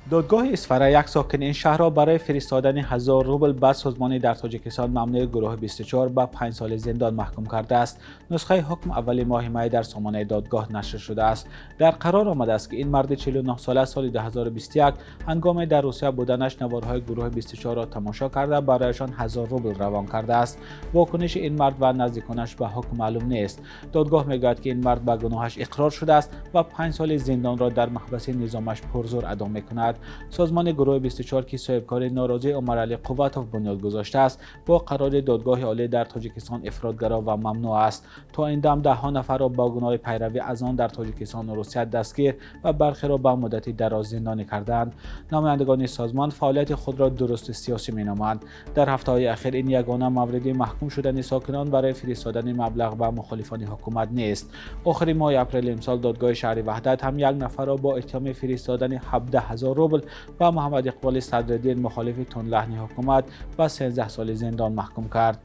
دادگاه اصفهان یک ساکن این شهر را برای فرستادن 1000 روبل به سازمانی در تاجیکستان ممنوع گروه 24 به 5 سال زندان محکوم کرده است. نسخه حکم اول ماه می در سامانه دادگاه نشر شده است. در قرار آمده است که این مرد 49 ساله سال 2021 هنگام در روسیه بودنش نوارهای گروه 24 را تماشا کرده برایشان 1000 روبل روان کرده است. واکنش این مرد و نزدیکانش به حکم معلوم نیست. دادگاه میگوید که این مرد به گناهش اقرار شده است و 5 سال زندان را در محبس نظامش پرزور ادا می‌کند. سازمان گروه 24 که صاحبکار ناراضی عمرعلی قوتوف بنیاد گذاشته است، با قرار دادگاه عالی در تاجیکستان افراط‌گرا و ممنوع است. تا این دم ده‌ها نفر را با گناه پیروی از آن در تاجیکستان و روسیه دستگیر و برخی را به مدت دراز زندانی کردند. نمایندگان سازمان فعالیت خود را درست سیاسی می‌نامند. در هفته‌های اخیر این یگانه مورد محکوم شدن ساکنان برای فرستادن مبلغ به مخالفان حکومت نیست. آخر ماه اپریل امسال دادگاه شهر وحدت هم یک نفر را با اتهام فرستادن 17000 روبل و محمد اقبال صدرالدین مخالف تندلحنی حکومت به 13 سال زندان محکوم کرد.